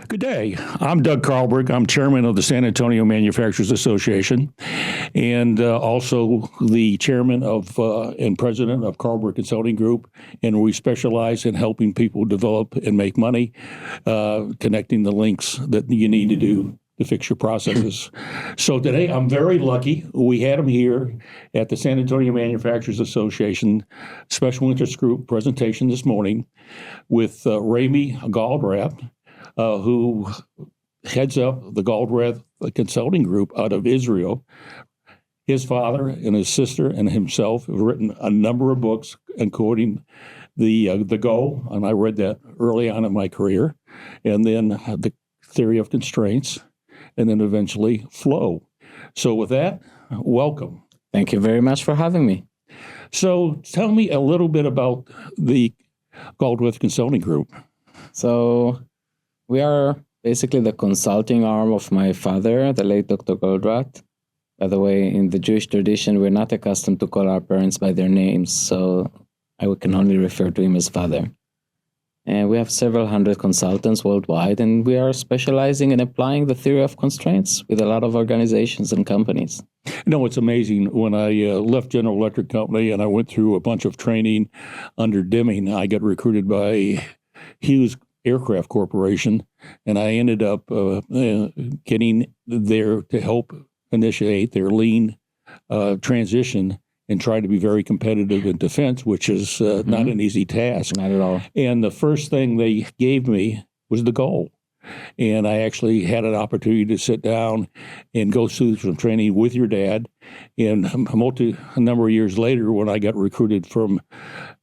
Good day. I'm Doug Carlberg. I'm chairman of the San Antonio Manufacturers Association and also the chairman of and president of Carlberg Consulting Group. And we specialize in helping people develop and make money, connecting the links that you need to do to fix your processes. So today I'm very lucky. We had him here at the San Antonio Manufacturers Association Special Interest Group presentation this morning with Rami Goldratt, who heads up the Goldratt Consulting Group out of Israel. His father and his sister and himself have written a number of books, including the Go, and I read that early on in my career, and then the Theory of Constraints, and then eventually Flow. So with that, welcome. Thank you very much for having me. So tell me a little bit about the Goldratt Consulting Group. So we are basically the consulting arm of my father, the late Dr. Goldratt. By the way, in the Jewish tradition, we're not accustomed to call our parents by their names, so I can only refer to him as father. And we have several hundred consultants worldwide, and we are specializing in applying the theory of constraints with a lot of organizations and companies. No, it's amazing. When I left General Electric Company and I went through a bunch of training under Deming, I got recruited by Hughes Aircraft Corporation, and I ended up getting there to help initiate their lean transition and try to be very competitive in defense, which is not an easy task. Not at all. And the first thing they gave me was the goal. And I actually had an opportunity to sit down and go through some training with your dad. And a number of years later, when I got recruited from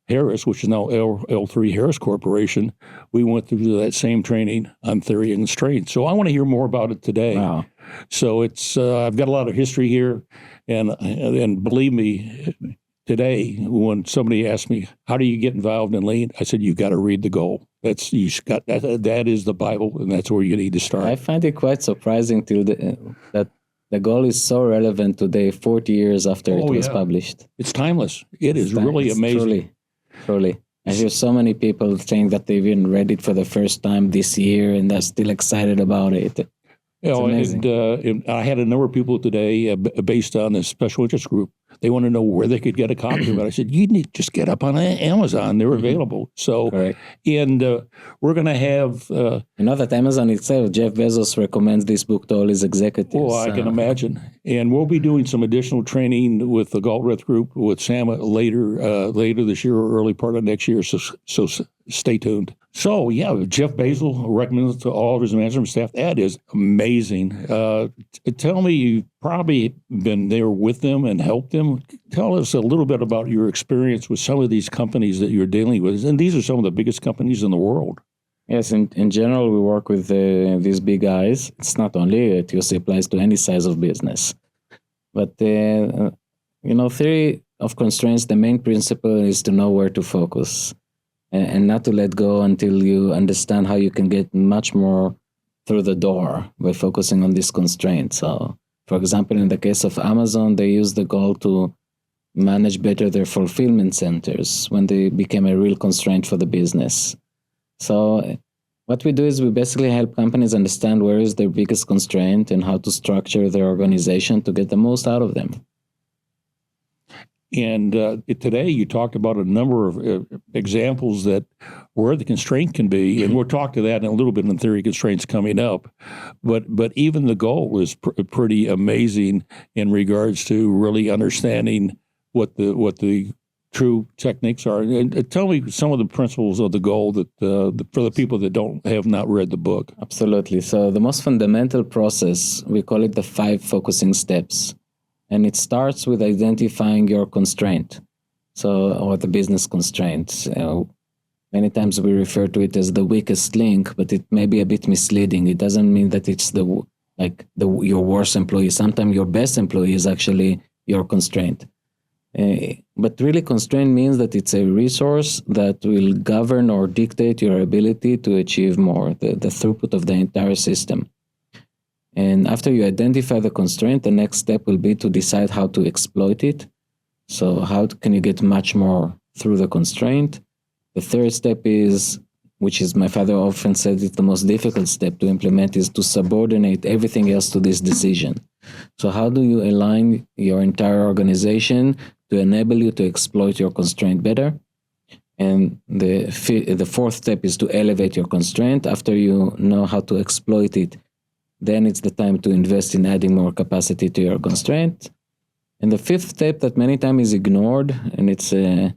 Harris, which is now L3 Harris Corporation, we went through that same training on theory and constraints. So I want to hear more about it today. Wow. So it's I've got a lot of history here, and believe me, today when somebody asked me how do you get involved in lean, I said you've got to read the goal. That is the Bible, and that's where you need to start. I find it quite surprising that the goal is so relevant today, 40 years after it was published. It's timeless. It's really amazing. Truly. I hear so many people saying that they've even read it for the first time this year and they're still excited about it. And I had a number of people today based on this special interest group. They want to know where they could get a copy of it. I said, you need to just get up on Amazon. They're available. So, correct. And we're going to have... you know that Amazon itself, Jeff Bezos recommends this book to all his executives. Well, I can imagine. And we'll be doing some additional training with the Goldratt Group with Sam later this year or early part of next year. So stay tuned. So, yeah, Jeff Bezos recommends to all of his management staff. That is amazing. Tell me, you've probably been there with them and helped them. Tell us a little bit about your experience with some of these companies that you're dealing with. And these are some of the biggest companies in the world. Yes, in general, we work with these big guys. It's not only, it also applies to any size of business. But, theory of constraints, the main principle is to know where to focus. And not to let go until you understand how you can get much more through the door by focusing on this constraint. So, for example, in the case of Amazon, they use the goal to manage better their fulfillment centers when they became a real constraint for the business. So what we do is we basically help companies understand where is their biggest constraint and how to structure their organization to get the most out of them. And today you talked about a number of examples that where the constraint can be, and we'll talk to that in a little bit in theory constraints coming up. But even the goal is pretty amazing in regards to really understanding what the true techniques are. And tell me some of the principles of the goal that for the people that have not read the book. Absolutely. So the most fundamental process, we call it the 5 focusing steps. And it starts with identifying your constraint, or the business constraint. Many times we refer to it as the weakest link, but it may be a bit misleading. It doesn't mean that it's your worst employee. Sometimes your best employee is actually your constraint. But really, constraint means that it's a resource that will govern or dictate your ability to achieve more, the throughput of the entire system. And after you identify the constraint, the next step will be to decide how to exploit it. So how can you get much more through the constraint? The third step is which is, my father often said, it's the most difficult step to implement, is to subordinate everything else to this decision. So how do you align your entire organization to enable you to exploit your constraint better? And the fourth step is to elevate your constraint. After you know how to exploit it, then it's the time to invest in adding more capacity to your constraint. And the fifth step that many times is ignored, and it's a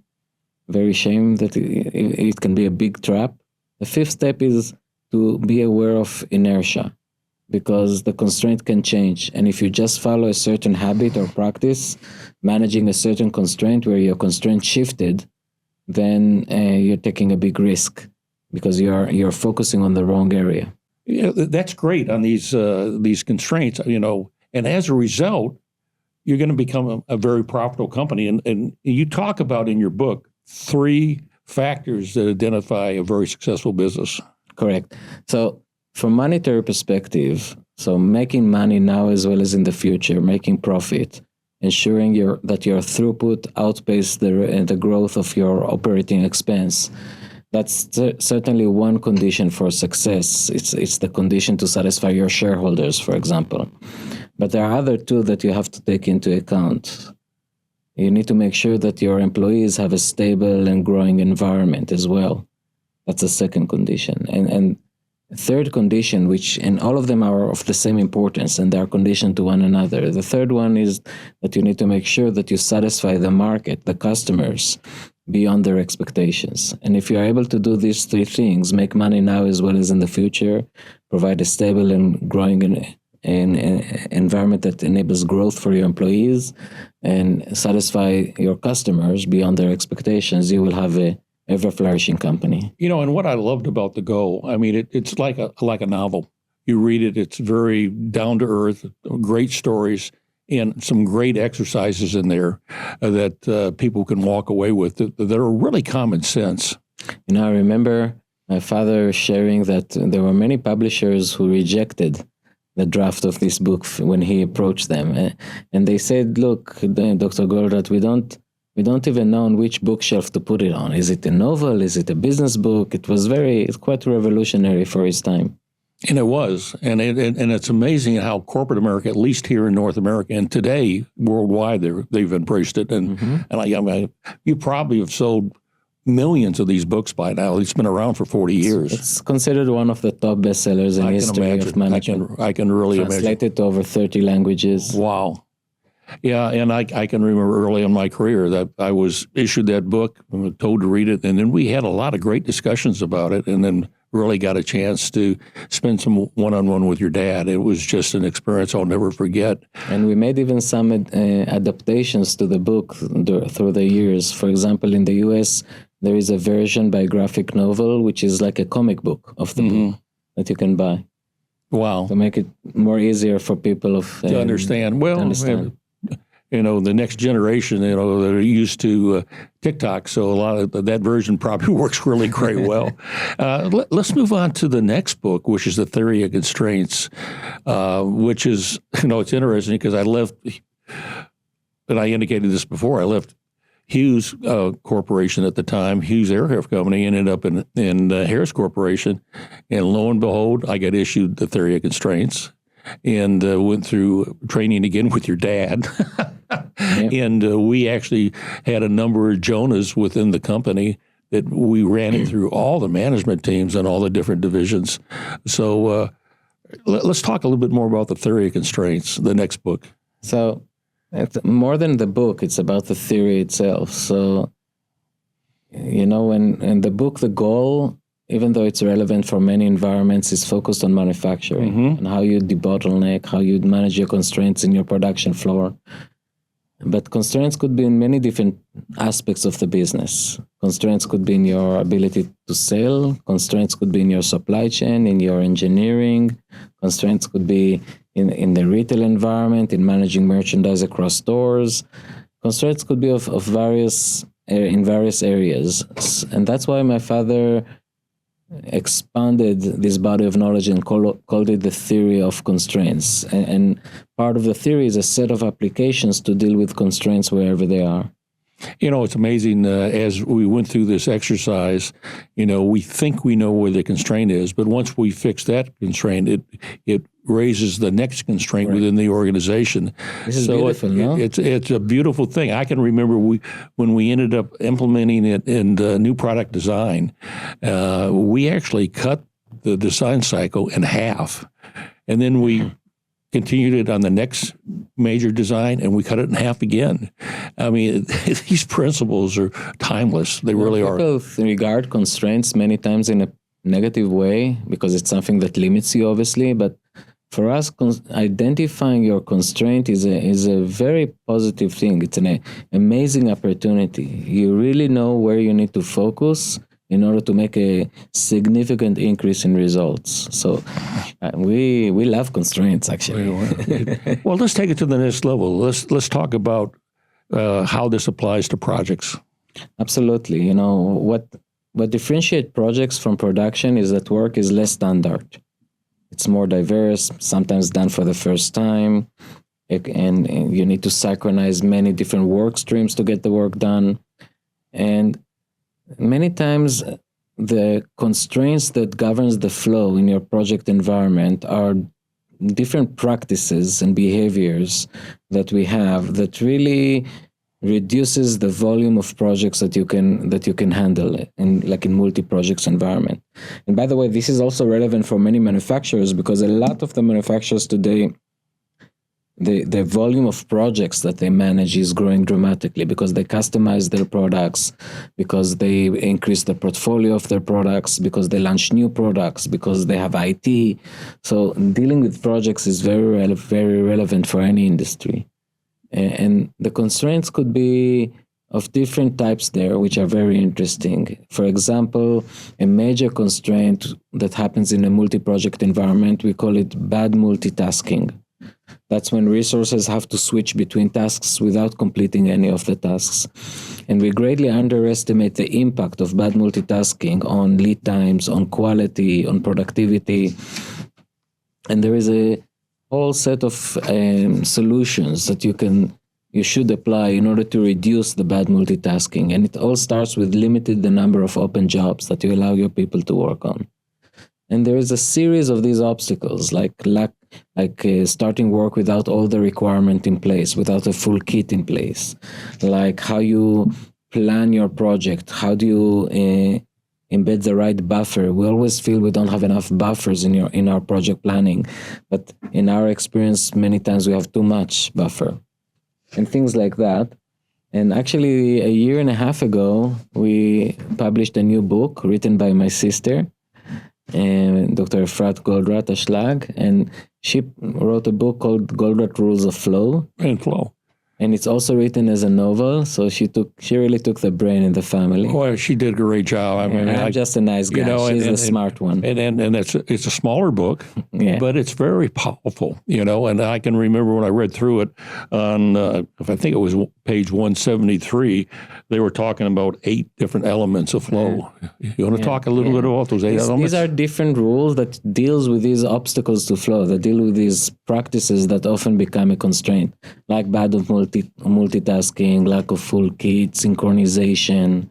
very shame that it can be a big trap. The fifth step is to be aware of inertia, because the constraint can change. And if you just follow a certain habit or practice, managing a certain constraint where your constraint shifted, then you're taking a big risk because you're focusing on the wrong area. Yeah, that's great on these constraints, and as a result, you're going to become a very profitable company. And you talk about in your book 3 factors that identify a very successful business. Correct. So from monetary perspective, so making money now as well as in the future, making profit, ensuring that your throughput outpaces the growth of your operating expense. That's certainly one condition for success. It's the condition to satisfy your shareholders, for example. But there are other 2 that you have to take into account. You need to make sure that your employees have a stable and growing environment as well. That's the second condition. And third condition, and all of them are of the same importance and they are conditioned to one another. The third one is that you need to make sure that you satisfy the market, the customers, beyond their expectations. And if you're able to do these 3 things, make money now as well as in the future, provide a stable and growing an environment that enables growth for your employees, and satisfy your customers beyond their expectations, you will have a ever-flourishing company. And what I loved about The Go, it's like a novel. You read it, it's very down-to-earth, great stories, and some great exercises in there that people can walk away with that are really common sense. I remember my father sharing that there were many publishers who rejected the draft of this book when he approached them. And they said, look, Dr. Goldratt, we don't even know on which bookshelf to put it on. Is it a novel? Is it a business book? It's quite revolutionary for his time. And it was. And it's amazing how corporate America, at least here in North America, and today worldwide, they've embraced it. And you probably have sold millions of these books by now. It's been around for 40 years. It's considered one of the top bestsellers in history of management. I can really imagine. Translated to over 30 languages. Wow. Yeah, and I can remember early in my career that I was issued that book, told to read it, and then we had a lot of great discussions about it, and then really got a chance to spend some one-on-one with your dad. It was just an experience I'll never forget. And we made even some adaptations to the book through the years. For example, in the U.S., there is a version by graphic novel, which is like a comic book of the book that you can buy. Wow. To make it more easier for people to understand. Well, the next generation, they're used to TikTok, so a lot of that version probably works really great well. Let's move on to the next book, which is The Theory of Constraints, which is, it's interesting because I left, and I indicated this before, I left Hughes Corporation at the time, Hughes Aircraft Company, ended up in Harris Corporation, and lo and behold, I got issued The Theory of Constraints, and went through training again with your dad. And we actually had a number of Jonahs within the company that we ran it through all the management teams and all the different divisions. So let's talk a little bit more about The Theory of Constraints, the next book. So it's more than the book, it's about the theory itself. So, when in the book, the goal, even though it's relevant for many environments, is focused on manufacturing and how you debottleneck, how you manage your constraints in your production floor. But constraints could be in many different aspects of the business. Constraints could be in your ability to sell. Constraints could be in your supply chain, in your engineering. Constraints could be in the retail environment, in managing merchandise across stores. Constraints could be in various areas. And that's why my father expanded this body of knowledge and called it the theory of constraints. And part of the theory is a set of applications to deal with constraints wherever they are. It's amazing as we went through this exercise, we think we know where the constraint is, but once we fix that constraint, it raises the next constraint within the organization. This is beautiful, no? It's a beautiful thing. I can remember when we ended up implementing it in new product design, we actually cut the design cycle in half, and then we continued it on the next major design, and we cut it in half again. I mean, these principles are timeless. They really are. People regard constraints many times in a negative way because it's something that limits you, obviously. But for us, identifying your constraint is a very positive thing. It's an amazing opportunity. You really know where you need to focus in order to make a significant increase in results. So we love constraints, actually. Well, let's take it to the next level. Let's talk about how this applies to projects. Absolutely. What differentiates projects from production is that work is less standard. It's more diverse, sometimes done for the first time, and you need to synchronize many different work streams to get the work done. And many times, the constraints that governs the flow in your project environment are different practices and behaviors that we have that really reduces the volume of projects that you can handle in multi-projects environment. And by the way, this is also relevant for many manufacturers because a lot of the manufacturers today, the volume of projects that they manage is growing dramatically because they customize their products, because they increase the portfolio of their products, because they launch new products, because they have IT. So dealing with projects is very relevant for any industry. And the constraints could be of different types there, which are very interesting. For example, a major constraint that happens in a multi-project environment, we call it bad multitasking. That's when resources have to switch between tasks without completing any of the tasks. And we greatly underestimate the impact of bad multitasking on lead times, on quality, on productivity. And there is a whole set of solutions that you should apply in order to reduce the bad multitasking. And it all starts with limiting the number of open jobs that you allow your people to work on. And there is a series of these obstacles, like starting work without all the requirement in place, without a full kit in place, like how you plan your project, how do you embed the right buffer. We always feel we don't have enough buffers in our project planning, but in our experience, many times we have too much buffer, and things like that. And actually, 1.5 years ago, we published a new book written by my sister, Dr. Goldratt, and she wrote a book called Goldratt Rules of Flow. And it's also written as a novel, so she really took the brain in the family. Well, she did a great job. I mean, I'm just a nice guy. She's the smart one. And it's a smaller book, but it's very powerful, And I can remember when I read through it on, I think it was page 173, they were talking about 8 different elements of flow. You want to talk a little bit about those 8 elements? These are different rules that deals with these obstacles to flow, that deal with these practices that often become a constraint, like bad multitasking, lack of full kit, synchronization,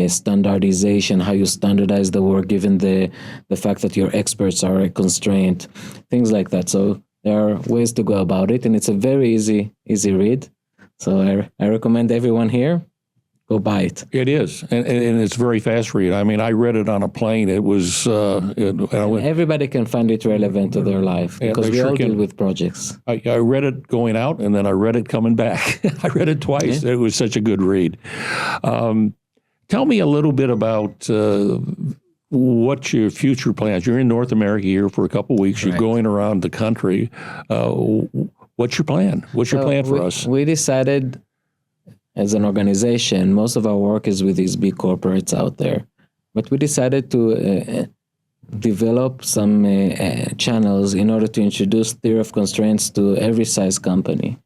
standardization, how you standardize the work given the fact that your experts are a constraint, things like that. So there are ways to go about it, and it's a very easy read. So I recommend everyone here go buy it. It is, and it's very fast read. I mean, I read it on a plane. It was... everybody can find it relevant to their life because we all deal with projects. I read it going out, and then I read it coming back. I read it twice. It was such a good read. Tell me a little bit about what's your future plans. You're in North America here for a couple of weeks. You're going around the country. What's your plan? What's your plan for us? We decided... As an organization, most of our work is with these big corporates out there. But we decided to develop some channels in order to introduce theory of constraints to every size company.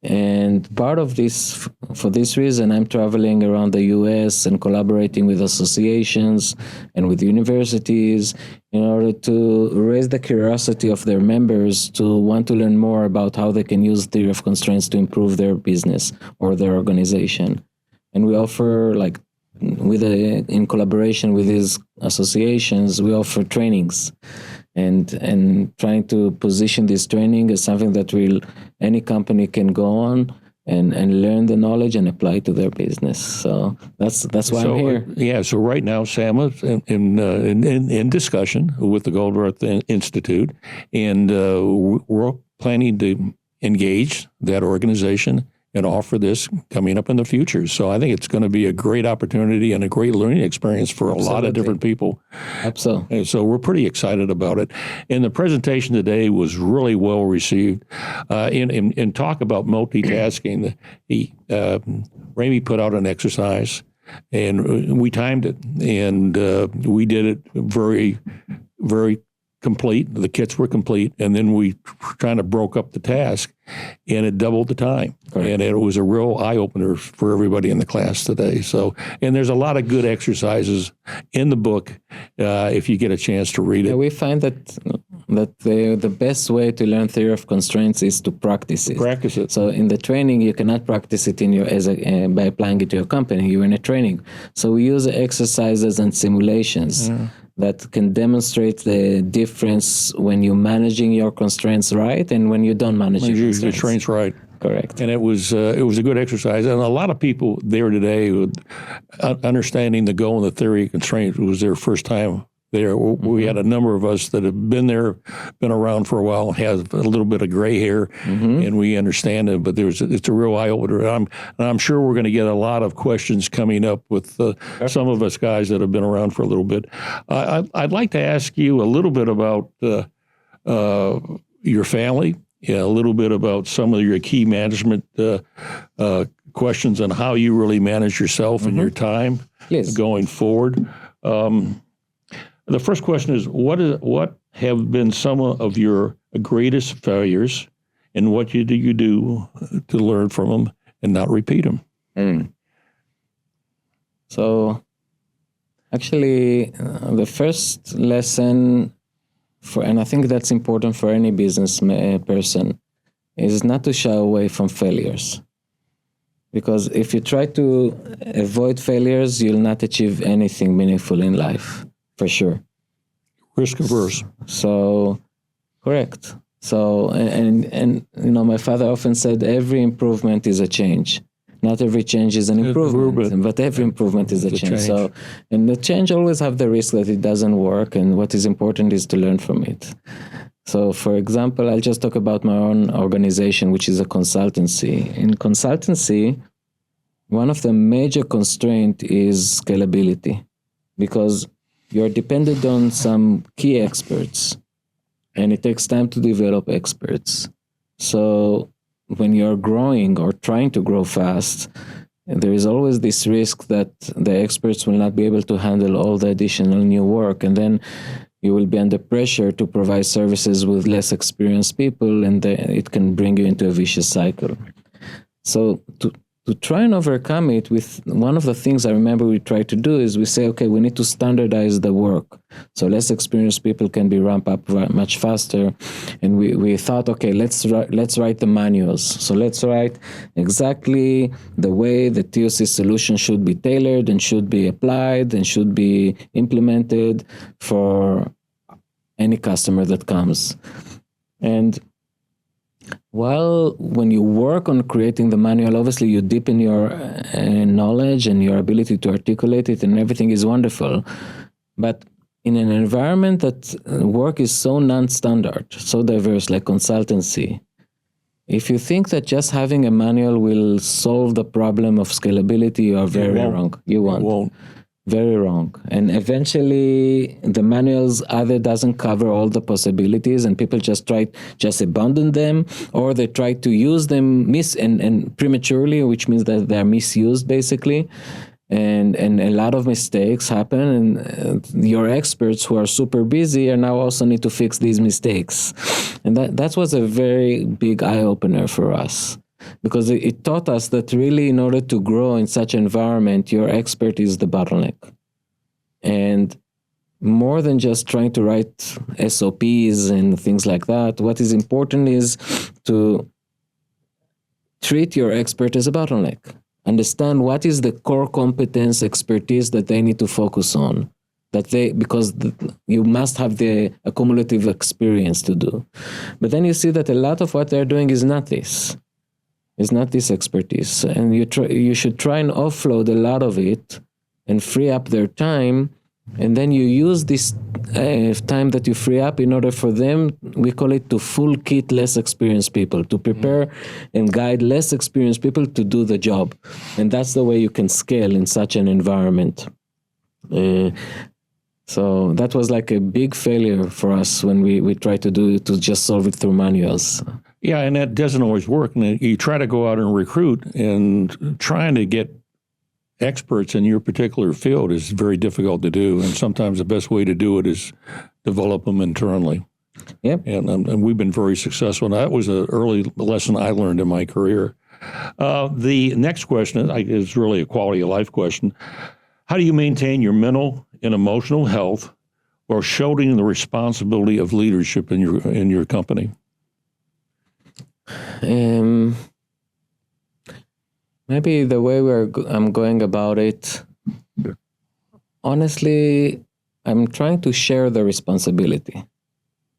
And part of this, for this reason, I'm traveling around the US and collaborating with associations and with universities in order to raise the curiosity of their members to want to learn more about how they can use theory of constraints to improve their business or their organization. and we offer like in collaboration with these associations, we offer trainings, and trying to position this training as something that any company can go on and learn the knowledge and apply to their business. So that's why I'm here. Yeah. So right now, Sam is in discussion with the Goldratt Institute, and we're planning to engage that organization and offer this coming up in the future. So I think it's going to be a great opportunity and a great learning experience for a lot of different people. Absolutely. And so we're pretty excited about it. And the presentation today was really well received. In talk about multitasking, Rami put out an exercise, and we timed it, and we did it very, very complete. The kits were complete, and then we kind of broke up the task, and it doubled the time. Correct. And it was a real eye-opener for everybody in the class today. So, and there's a lot of good exercises in the book if you get a chance to read it. Yeah, we find that the best way to learn theory of constraints is to practice it. Practice it. So in the training, you cannot practice it by applying it to your company. You're in a training. So we use exercises and simulations that can demonstrate the difference when you're managing your constraints right and when you don't manage your constraints right. Correct. And it was a good exercise. And a lot of people there today, understanding the goal and the theory of constraints was their first time there. We had a number of us that have been there, been around for a while, have a little bit of gray hair, and we understand it. But it's a real eye opener. And I'm sure we're going to get a lot of questions coming up with some of us guys that have been around for a little bit. I'd like to ask you a little bit about your family, a little bit about some of your key management questions on how you really manage yourself and your time going forward. The first question is, what have been some of your greatest failures, and what do you do to learn from them and not repeat them? So, actually, the first lesson and I think that's important for any business person, is not to shy away from failures. Because if you try to avoid failures, you'll not achieve anything meaningful in life. For sure. Risk averse. So, correct. So, and my father often said, every improvement is a change. Not every change is an improvement, but every improvement is a change. So, and the change always have the risk that it doesn't work, and what is important is to learn from it. So, for example, I'll just talk about my own organization, which is a consultancy. In consultancy, one of the major constraints is scalability, because you're dependent on some key experts, and it takes time to develop experts. So when you're growing or trying to grow fast, there is always this risk that the experts will not be able to handle all the additional new work, and then you will be under pressure to provide services with less experienced people, and it can bring you into a vicious cycle. So to try and overcome it, with one of the things I remember we try to do is we say, okay, we need to standardize the work. So less experienced people can be ramped up much faster. And we thought, okay, let's write the manuals. So let's write exactly the way the TOC solution should be tailored and should be applied and should be implemented for any customer that comes. And when you work on creating the manual, obviously you deepen your knowledge and your ability to articulate it, and everything is wonderful. But in an environment that work is so non-standard, so diverse, like consultancy, if you think that just having a manual will solve the problem of scalability, you are very wrong. You won't. Very wrong. And eventually the manuals either doesn't cover all the possibilities and people just abandon them, or they try to use them and prematurely, which means that they're misused basically. And a lot of mistakes happen, and your experts who are super busy are now also need to fix these mistakes. And that was a very big eye-opener for us. Because it taught us that really in order to grow in such an environment, your expert is the bottleneck. And more than just trying to write SOPs and things like that, what is important is to treat your expert as a bottleneck. understand what is the core competence, expertise that they need to focus on. Because you must have the accumulative experience to do. But then you see that a lot of what they're doing is not this. It's not this expertise. And you should try and offload a lot of it and free up their time. And then you use this time that you free up in order for them, we call it to full kit less experienced people, to prepare and guide less experienced people to do the job. And that's the way you can scale in such an environment. So that was like a big failure for us when we tried to just solve it through manuals. Yeah, and that doesn't always work. And you try to go out and recruit, and trying to get experts in your particular field is very difficult to do. And sometimes the best way to do it is develop them internally. Yep. And we've been very successful. And that was an early lesson I learned in my career. The next question is really a quality of life question. How do you maintain your mental and emotional health while shouldering the responsibility of leadership in your company? Maybe the way I'm going about it, honestly, I'm trying to share the responsibility.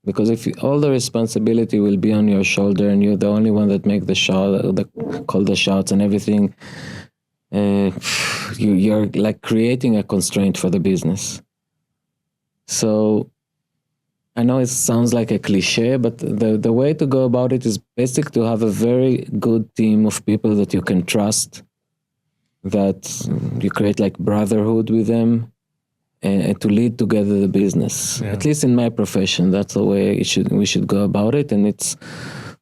Because if all the responsibility will be on your shoulder and you're the only one that make call the shots and everything, you're like creating a constraint for the business. So I know it sounds like a cliche, but the way to go about it is basically to have a very good team of people that you can trust, that you create like brotherhood with them, and to lead together the business. Yeah. At least in my profession, that's the way we should go about it. And it's,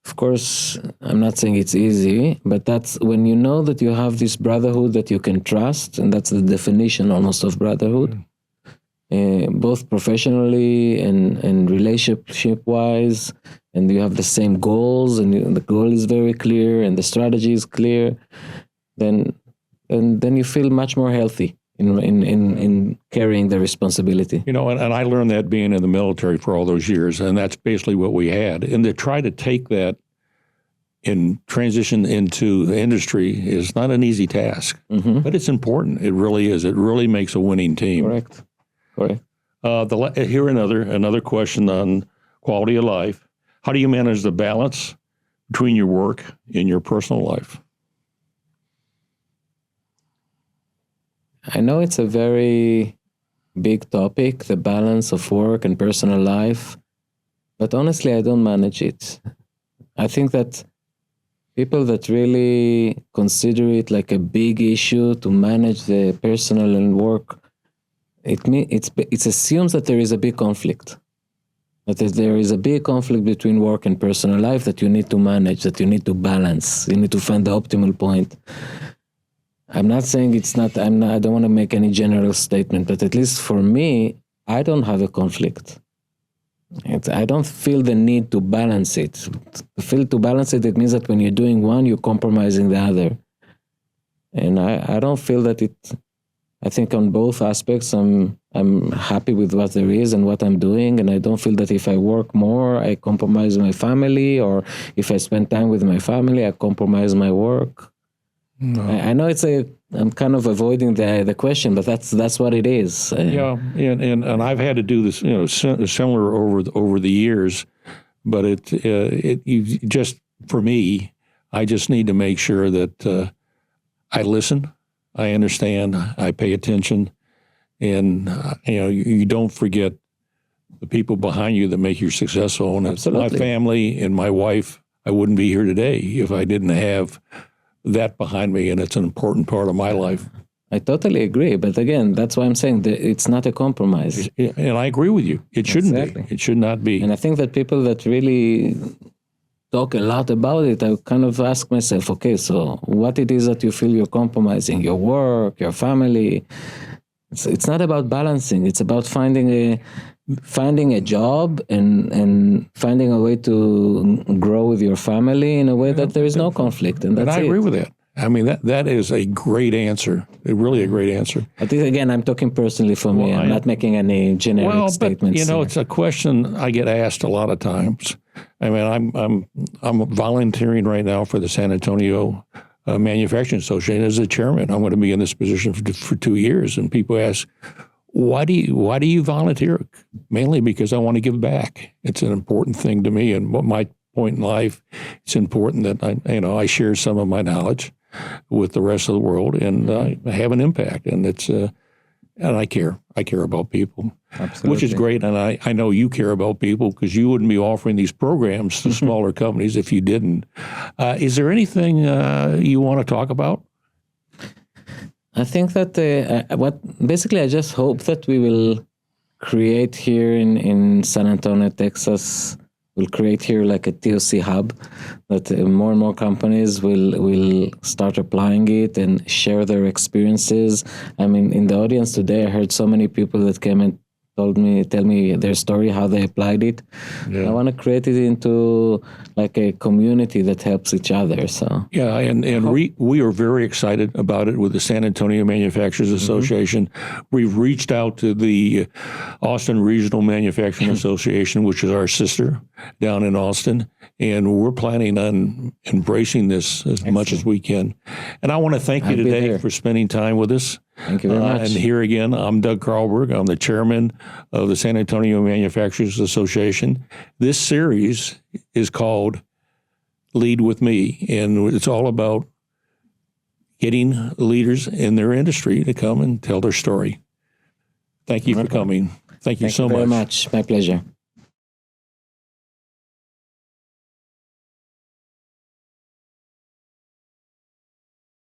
of course, I'm not saying it's easy, but that's when you know that you have this brotherhood that you can trust, and that's the definition almost of brotherhood, both professionally and relationship-wise, and you have the same goals, and the goal is very clear, and the strategy is clear, then you feel much more healthy in carrying the responsibility. You know, and I learned that being in the military for all those years, and that's basically what we had. And to try to take that and transition into the industry is not an easy task, but it's important. It really is. It really makes a winning team. Correct. Here another question on quality of life. How do you manage the balance between your work and your personal life? I know it's a very big topic, the balance of work and personal life, but honestly, I don't manage it. I think that people that really consider it like a big issue to manage the personal and work, it assumes that there is a big conflict. That there is a big conflict between work and personal life that you need to manage, that you need to balance, you need to find the optimal point. I'm not saying it's not, I don't want to make any general statement, but at least for me, I don't have a conflict. I don't feel the need to balance it. To balance it, it means that when you're doing one, you're compromising the other. And I don't feel that I think on both aspects, I'm happy with what there is and what I'm doing. And I don't feel that if I work more, I compromise my family, or if I spend time with my family, I compromise my work. No. I know I'm kind of avoiding the question, but that's what it is. Yeah, and I've had to do this, similar over the years, but for me, I just need to make sure that I listen, I understand, I pay attention, and you don't forget the people behind you that make you successful. And it's my family and my wife. I wouldn't be here today if I didn't have that behind me, and it's an important part of my life. I totally agree, but again, that's why I'm saying that it's not a compromise. And I agree with you. It shouldn't be. It should not be. And I think that people that really talk a lot about it, I kind of ask myself, okay, so what it is that you feel you're compromising? Your work, your family? It's not about balancing. It's about finding a job and finding a way to grow with your family in a way that there is no conflict. And I agree with that. I mean, that is a great answer. Really a great answer. I think, again, I'm talking personally for me. I'm not making any generic statements. But, it's a question I get asked a lot of times. I mean, I'm volunteering right now for the San Antonio Manufacturing Association as the chairman. I'm going to be in this position for 2 years, and people ask, why do you volunteer? Mainly because I want to give back. It's an important thing to me, and what my point in life, it's important that I share some of my knowledge with the rest of the world, and I have an impact, and it's and I care. I care about people, Absolutely. which is great, and I know you care about people because you wouldn't be offering these programs to smaller companies if you didn't. Is there anything you want to talk about? I think that I just hope that we will create here in San Antonio, Texas. We'll create here like a TOC hub that more and more companies will start applying it and share their experiences. I mean, in the audience today, I heard so many people that came and tell me their story, how they applied it. Yeah. I want to create it into like a community that helps each other. So yeah, and we are very excited about it with the San Antonio Manufacturers Association. We've reached out to the Austin Regional Manufacturing Association, which is our sister down in Austin, and we're planning on embracing this as much as we can. And I want to thank you today for spending time with us. Thank you very much. And here again, I'm Doug Carlberg. I'm the chairman of the San Antonio Manufacturers Association. This series is called Lead With Me, and it's all about getting leaders in their industry to come and tell their story. Thank you for coming. Thank you so much. Thank you very much. My pleasure.